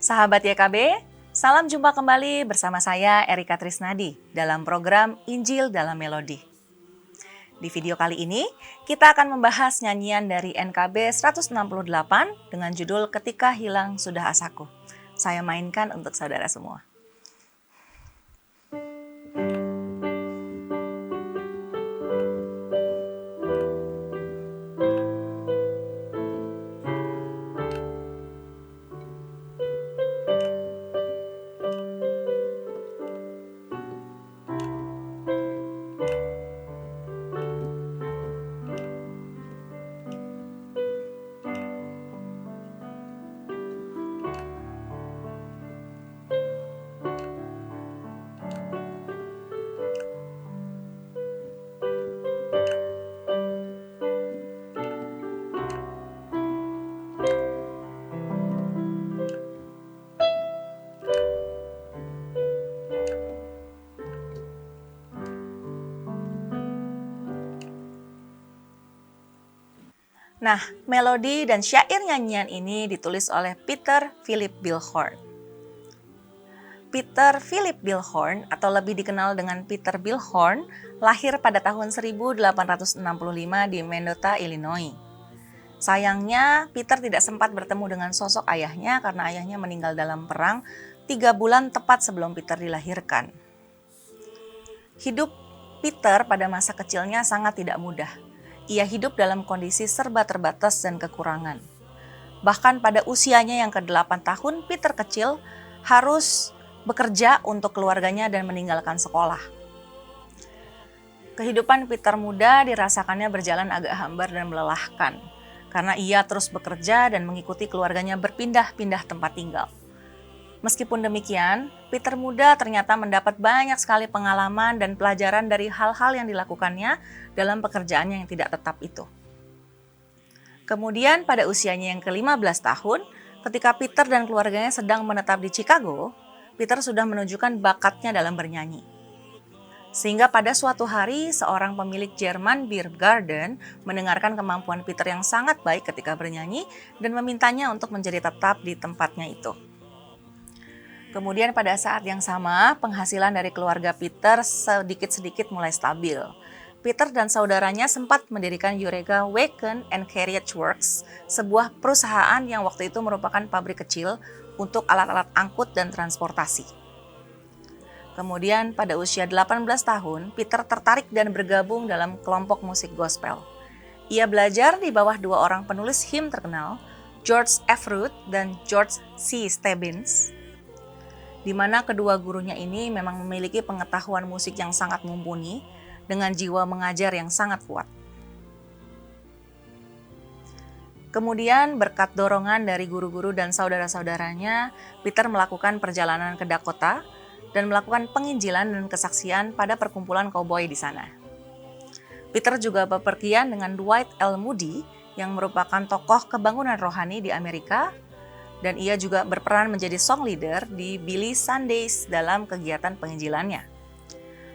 Sahabat YKB, salam jumpa kembali bersama saya Erika Trisnadi dalam program Injil dalam Melodi. Di video kali ini, kita akan membahas nyanyian dari NKB 168 dengan judul Ketika Hilang Sudah Asaku. Saya mainkan untuk saudara semua. Nah, melodi dan syair nyanyian ini ditulis oleh Peter Philip Bilhorn. Peter Philip Bilhorn atau lebih dikenal dengan Peter Bilhorn lahir pada tahun 1865 di Mendota, Illinois. Sayangnya, Peter tidak sempat bertemu dengan sosok ayahnya karena ayahnya meninggal dalam perang 3 bulan tepat sebelum Peter dilahirkan. Hidup Peter pada masa kecilnya sangat tidak mudah. Ia hidup dalam kondisi serba terbatas dan kekurangan. Bahkan pada usianya yang ke-8 tahun, Peter kecil harus bekerja untuk keluarganya dan meninggalkan sekolah. Kehidupan Peter muda dirasakannya berjalan agak hambar dan melelahkan, karena ia terus bekerja dan mengikuti keluarganya berpindah-pindah tempat tinggal. Meskipun demikian, Peter muda ternyata mendapat banyak sekali pengalaman dan pelajaran dari hal-hal yang dilakukannya dalam pekerjaannya yang tidak tetap itu. Kemudian pada usianya yang ke-15 tahun, ketika Peter dan keluarganya sedang menetap di Chicago, Peter sudah menunjukkan bakatnya dalam bernyanyi. Sehingga pada suatu hari, seorang pemilik German Beer Garden mendengarkan kemampuan Peter yang sangat baik ketika bernyanyi dan memintanya untuk menjadi tetap di tempatnya itu. Kemudian pada saat yang sama, penghasilan dari keluarga Peter sedikit-sedikit mulai stabil. Peter dan saudaranya sempat mendirikan Eureka Wagon and Carriage Works, sebuah perusahaan yang waktu itu merupakan pabrik kecil untuk alat-alat angkut dan transportasi. Kemudian pada usia 18 tahun, Peter tertarik dan bergabung dalam kelompok musik gospel. Ia belajar di bawah 2 orang penulis him terkenal, George F. Root dan George C. Stebbins, di mana kedua gurunya ini memang memiliki pengetahuan musik yang sangat mumpuni dengan jiwa mengajar yang sangat kuat. Kemudian berkat dorongan dari guru-guru dan saudara-saudaranya, Peter melakukan perjalanan ke Dakota dan melakukan penginjilan dan kesaksian pada perkumpulan koboi di sana. Peter juga bepergian dengan Dwight L. Moody yang merupakan tokoh kebangunan rohani di Amerika, dan ia juga berperan menjadi song leader di Billy Sundays dalam kegiatan penginjilannya.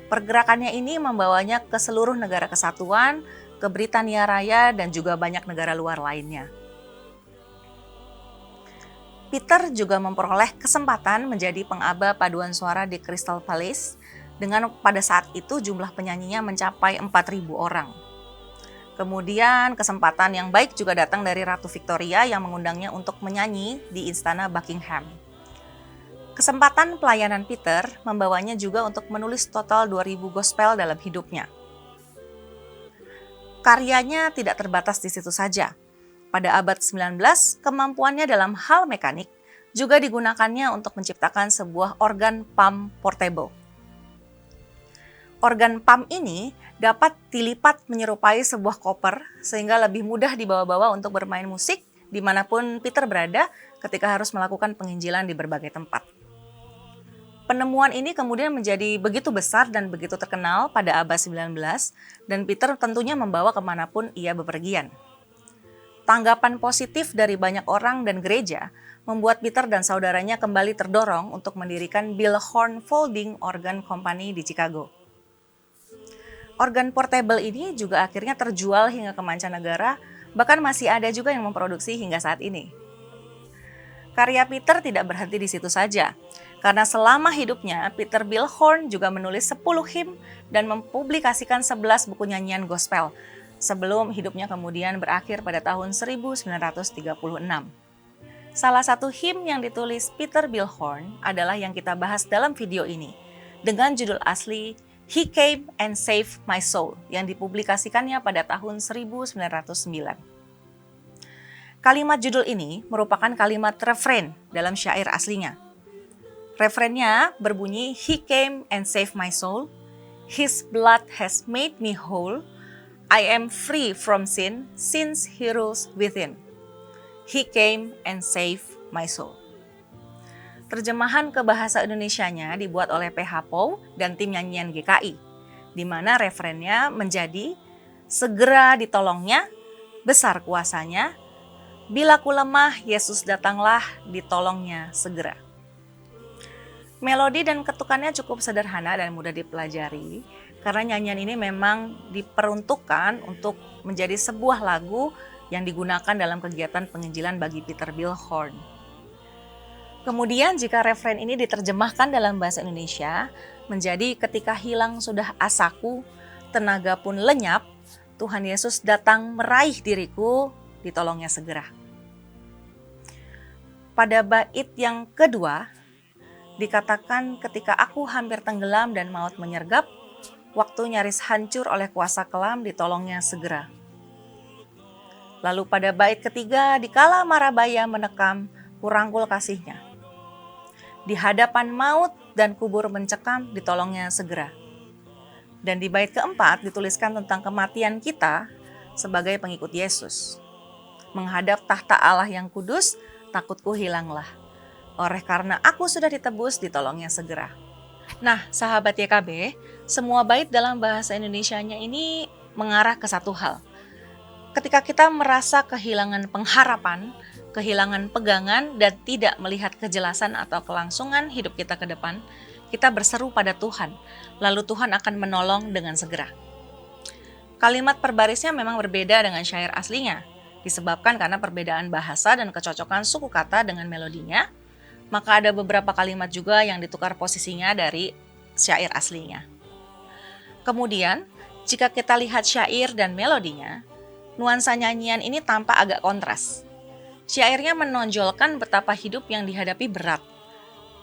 Pergerakannya ini membawanya ke seluruh negara kesatuan, ke Britania Raya, dan juga banyak negara luar lainnya. Peter juga memperoleh kesempatan menjadi pengaba paduan suara di Crystal Palace, dengan pada saat itu jumlah penyanyinya mencapai 4.000 orang. Kemudian kesempatan yang baik juga datang dari Ratu Victoria yang mengundangnya untuk menyanyi di Istana Buckingham. Kesempatan pelayanan Peter membawanya juga untuk menulis total 2.000 gospel dalam hidupnya. Karyanya tidak terbatas di situ saja. Pada abad 19, kemampuannya dalam hal mekanik juga digunakannya untuk menciptakan sebuah organ pump portable. Organ pump ini dapat dilipat menyerupai sebuah koper sehingga lebih mudah dibawa-bawa untuk bermain musik dimanapun Peter berada ketika harus melakukan penginjilan di berbagai tempat. Penemuan ini kemudian menjadi begitu besar dan begitu terkenal pada abad 19 dan Peter tentunya membawa kemanapun ia bepergian. Tanggapan positif dari banyak orang dan gereja membuat Peter dan saudaranya kembali terdorong untuk mendirikan Bilhorn Folding Organ Company di Chicago. Organ portable ini juga akhirnya terjual hingga ke mancanegara, bahkan masih ada juga yang memproduksi hingga saat ini. Karya Peter tidak berhenti di situ saja, karena selama hidupnya Peter Bilhorn juga menulis 10 him dan mempublikasikan 11 buku nyanyian gospel, sebelum hidupnya kemudian berakhir pada tahun 1936. Salah satu him yang ditulis Peter Bilhorn adalah yang kita bahas dalam video ini, dengan judul asli He Came and Saved My Soul yang dipublikasikannya pada tahun 1909. Kalimat judul ini merupakan kalimat refrain dalam syair aslinya. Refrainnya berbunyi, He came and saved my soul, His blood has made me whole, I am free from sin since He rules within. He came and saved my soul. Terjemahan ke bahasa Indonesianya dibuat oleh PH Pou dan tim nyanyian GKI, di mana refrennya menjadi segera ditolongnya, besar kuasanya, bila ku lemah, Yesus datanglah, ditolongnya segera. Melodi dan ketukannya cukup sederhana dan mudah dipelajari, karena nyanyian ini memang diperuntukkan untuk menjadi sebuah lagu yang digunakan dalam kegiatan penginjilan bagi Peter Bilhorn. Kemudian jika refrain ini diterjemahkan dalam bahasa Indonesia menjadi ketika hilang sudah asaku, tenaga pun lenyap, Tuhan Yesus datang meraih diriku, ditolongnya segera. Pada bait yang kedua, dikatakan ketika aku hampir tenggelam dan maut menyergap, waktu nyaris hancur oleh kuasa kelam, ditolongnya segera. Lalu pada bait ketiga, dikala marabaya menekam, kurangkul kasihnya. Di hadapan maut dan kubur mencekam, ditolongnya segera. Dan di bait keempat dituliskan tentang kematian kita sebagai pengikut Yesus. Menghadap tahta Allah yang kudus, takutku hilanglah. Oleh karena aku sudah ditebus, ditolongnya segera. Nah, sahabat YKB, semua bait dalam bahasa Indonesianya ini mengarah ke satu hal. Ketika kita merasa kehilangan pengharapan, kehilangan pegangan, dan tidak melihat kejelasan atau kelangsungan hidup kita ke depan, kita berseru pada Tuhan, lalu Tuhan akan menolong dengan segera. Kalimat perbarisnya memang berbeda dengan syair aslinya, disebabkan karena perbedaan bahasa dan kecocokan suku kata dengan melodinya, maka ada beberapa kalimat juga yang ditukar posisinya dari syair aslinya. Kemudian, jika kita lihat syair dan melodinya, nuansa nyanyian ini tampak agak kontras. Syairnya menonjolkan betapa hidup yang dihadapi berat.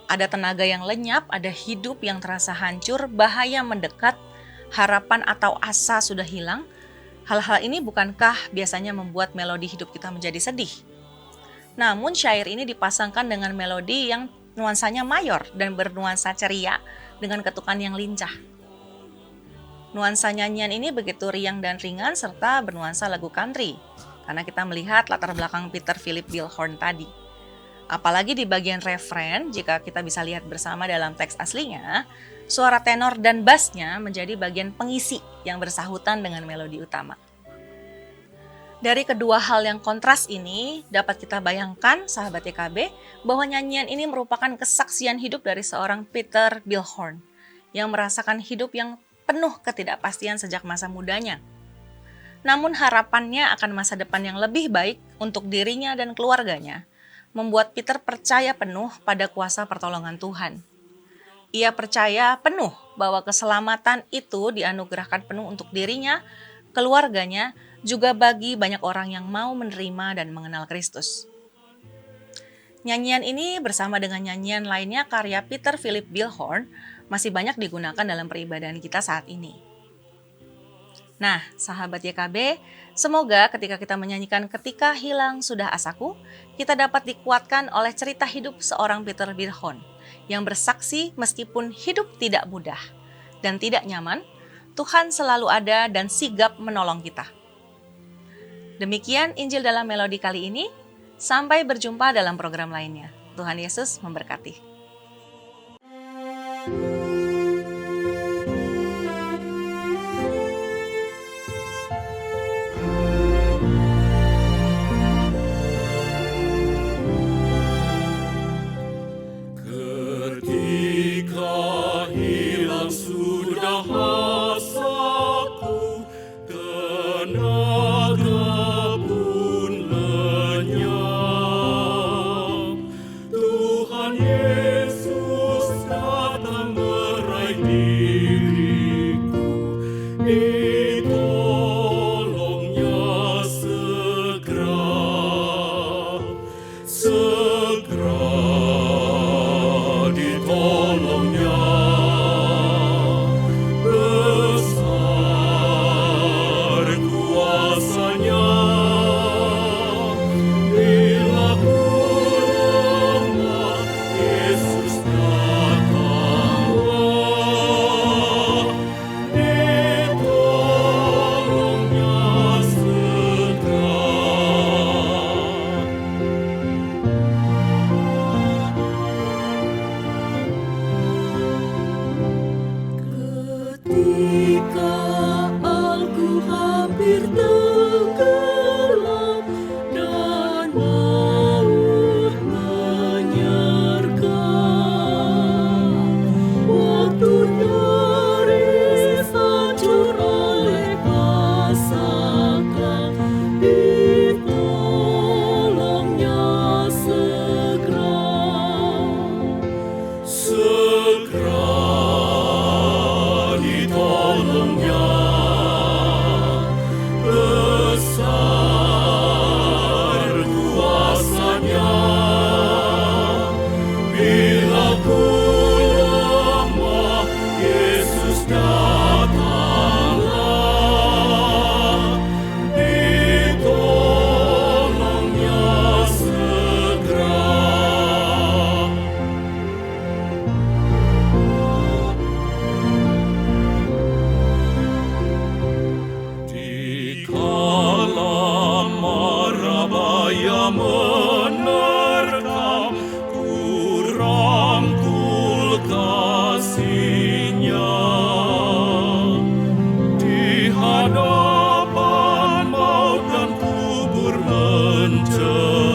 Ada tenaga yang lenyap, ada hidup yang terasa hancur, bahaya mendekat, harapan atau asa sudah hilang. Hal-hal ini bukankah biasanya membuat melodi hidup kita menjadi sedih? Namun syair ini dipasangkan dengan melodi yang nuansanya mayor dan bernuansa ceria dengan ketukan yang lincah. Nuansa nyanyian ini begitu riang dan ringan serta bernuansa lagu country, karena kita melihat latar belakang Peter Philip Bilhorn tadi. Apalagi di bagian refren, jika kita bisa lihat bersama dalam teks aslinya, suara tenor dan bassnya menjadi bagian pengisi yang bersahutan dengan melodi utama. Dari kedua hal yang kontras ini, dapat kita bayangkan, sahabat YKB, bahwa nyanyian ini merupakan kesaksian hidup dari seorang Peter Bilhorn yang merasakan hidup yang penuh ketidakpastian sejak masa mudanya. Namun harapannya akan masa depan yang lebih baik untuk dirinya dan keluarganya membuat Peter percaya penuh pada kuasa pertolongan Tuhan. Ia percaya penuh bahwa keselamatan itu dianugerahkan penuh untuk dirinya, keluarganya, juga bagi banyak orang yang mau menerima dan mengenal Kristus. Nyanyian ini bersama dengan nyanyian lainnya karya Peter Philip Bilhorn masih banyak digunakan dalam peribadahan kita saat ini. Nah, sahabat YKB, semoga ketika kita menyanyikan Ketika Hilang Sudah Asaku, kita dapat dikuatkan oleh cerita hidup seorang Peter Bilhorn yang bersaksi meskipun hidup tidak mudah dan tidak nyaman, Tuhan selalu ada dan sigap menolong kita. Demikian Injil dalam Melodi kali ini, sampai berjumpa dalam program lainnya. Tuhan Yesus memberkati. cahaya menerkam, ku rangkul kasih-Nya. Di hadapan maut dan kubur mencegah,